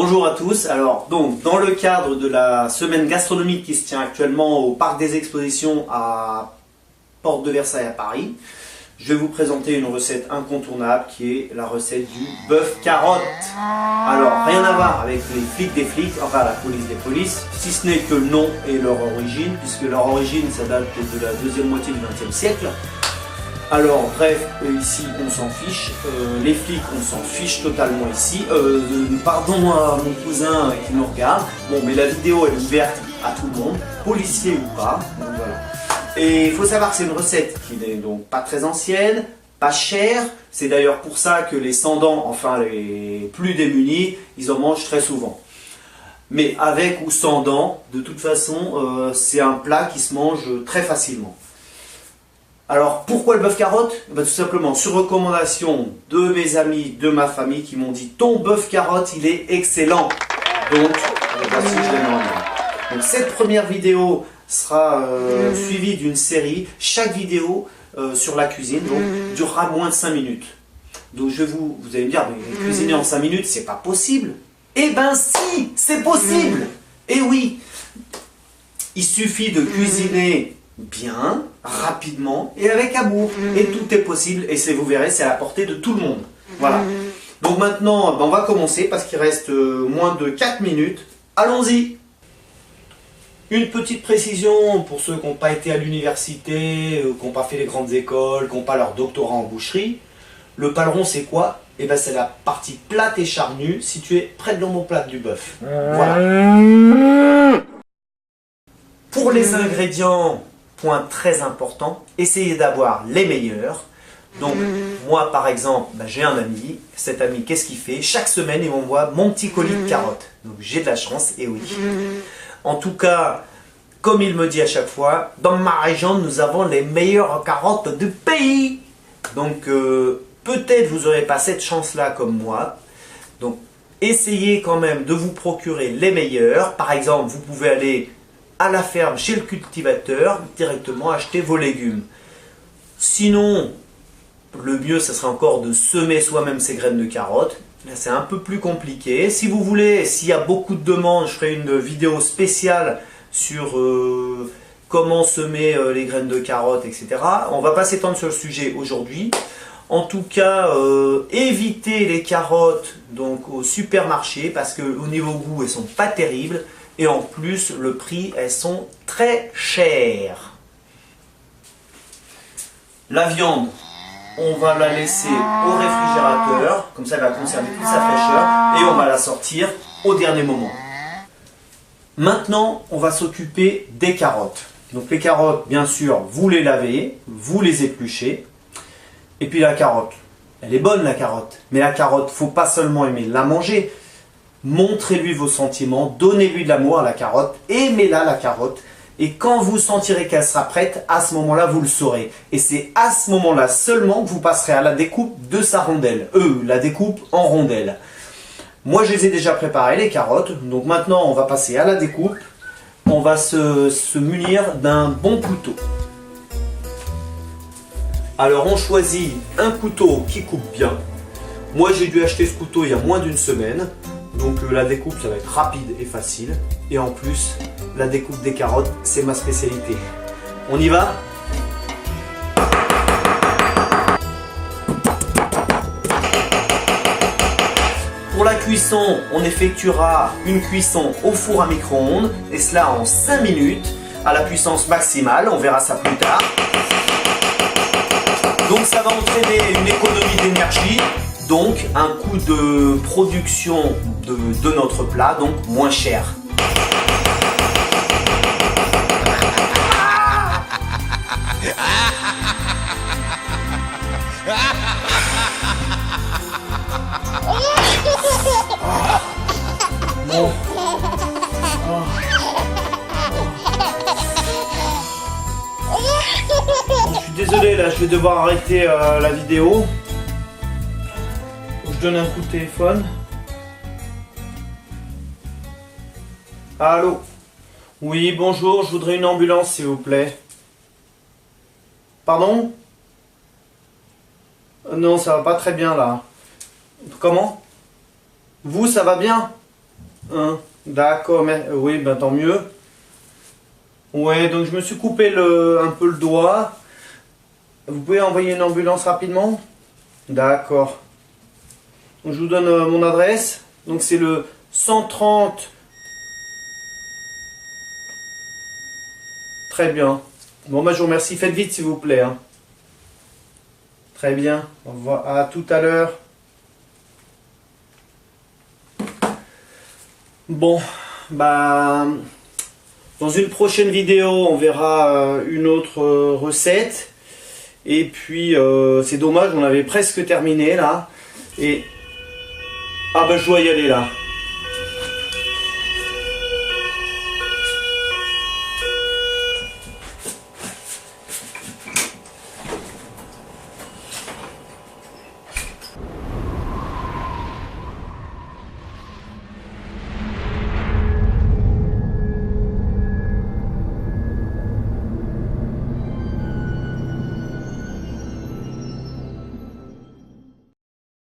Bonjour à tous. Alors, donc, dans le cadre de la semaine gastronomique qui se tient actuellement au Parc des Expositions à Porte de Versailles à Paris, je vais vous présenter une recette incontournable qui est la recette du bœuf carotte. Alors, rien à voir avec les flics des flics, enfin la police des polices, si ce n'est que le nom et leur origine, puisque leur origine, ça date de la deuxième moitié du XXe siècle. Alors, bref, ici, on s'en fiche. Les flics, on s'en fiche totalement ici. Pardon à mon cousin qui nous regarde. Bon, mais la vidéo, elle est ouverte à tout le monde, policier ou pas. Donc, voilà. Et il faut savoir que c'est une recette qui n'est donc pas très ancienne, pas chère. C'est d'ailleurs pour ça que les sans-dents, enfin les plus démunis, ils en mangent très souvent. Mais avec ou sans dents, de toute façon, c'est un plat qui se mange très facilement. Alors, pourquoi le bœuf carotte? Tout simplement, sur recommandation de mes amis, de ma famille qui m'ont dit « Ton bœuf carotte, il est excellent !» Donc, voici, je l'ai mis en ligne. Donc, cette première vidéo sera suivie d'une série. Chaque vidéo sur la cuisine donc, durera moins de 5 minutes. Donc, vous allez me dire « Cuisiner en 5 minutes, c'est pas possible !» Eh ben si, c'est possible. Et oui, il suffit de cuisiner bien, rapidement et avec amour. Et tout est possible et vous verrez, c'est à la portée de tout le monde. Voilà. Donc maintenant, on va commencer parce qu'il reste moins de 4 minutes. Allons-y. Une petite précision pour ceux qui n'ont pas été à l'université, qui n'ont pas fait les grandes écoles, qui n'ont pas leur doctorat en boucherie. Le paleron, c'est quoi? Eh ben, c'est la partie plate et charnue située près de l'omoplate du bœuf. Voilà. Pour les ingrédients, point très important, essayez d'avoir les meilleurs. Donc, moi par exemple, j'ai un ami. Cet ami, qu'est-ce qu'il fait? Chaque semaine, il m'envoie mon petit colis de carottes. Donc, j'ai de la chance, et oui. En tout cas, comme il me dit à chaque fois, dans ma région, nous avons les meilleures carottes du pays. Donc, peut-être vous n'aurez pas cette chance-là comme moi. Donc, essayez quand même de vous procurer les meilleurs. Par exemple, vous pouvez aller à la ferme, chez le cultivateur, directement acheter vos légumes. Sinon, le mieux, ce serait encore de semer soi-même ses graines de carottes. Là, c'est un peu plus compliqué. Si vous voulez, s'il y a beaucoup de demandes, je ferai une vidéo spéciale sur comment semer les graines de carottes, etc. On ne va pas s'étendre sur le sujet aujourd'hui. En tout cas, évitez les carottes donc, au supermarché parce qu'au niveau goût, elles ne sont pas terribles. Et en plus, le prix, elles sont très chères. La viande, on va la laisser au réfrigérateur. Comme ça, elle va conserver toute sa fraîcheur. Et on va la sortir au dernier moment. Maintenant, on va s'occuper des carottes. Donc les carottes, bien sûr, vous les lavez, vous les épluchez. Et puis la carotte, elle est bonne la carotte. Mais la carotte, faut pas seulement aimer la manger. Montrez-lui vos sentiments, donnez-lui de l'amour à la carotte, aimez-la la carotte. Et quand vous sentirez qu'elle sera prête, à ce moment-là, vous le saurez. Et c'est à ce moment-là seulement que vous passerez à la découpe de sa rondelle. La découpe en rondelles. Moi, je les ai déjà préparées, les carottes. Donc maintenant, on va passer à la découpe. On va se munir d'un bon couteau. Alors, on choisit un couteau qui coupe bien. Moi, j'ai dû acheter ce couteau il y a moins d'une semaine. Donc la découpe, ça va être rapide et facile. Et en plus, la découpe des carottes, c'est ma spécialité. On y va? Pour la cuisson, on effectuera une cuisson au four à micro-ondes. Et cela en 5 minutes, à la puissance maximale. On verra ça plus tard. Donc ça va entraîner une économie d'énergie. Donc un coût de production de notre plat, donc moins cher. Bon. Je suis désolé, là je vais devoir arrêter la vidéo. Je donne un coup de téléphone. Allô? Oui, bonjour, je voudrais une ambulance s'il vous plaît. Pardon? Non, ça va pas très bien là. Comment? Vous, ça va bien? Hein, d'accord, mais oui, ben tant mieux. Ouais, donc je me suis coupé un peu le doigt. Vous pouvez envoyer une ambulance rapidement? D'accord. Donc, je vous donne mon adresse. Donc c'est le 130. Très bien. Bon, bah, je vous remercie. Faites vite, s'il vous plaît, hein. Très bien. Au revoir. À tout à l'heure. Bon, bah, dans une prochaine vidéo, on verra une autre recette. Et puis, c'est dommage, on avait presque terminé là. Et ah bah, je dois y aller là.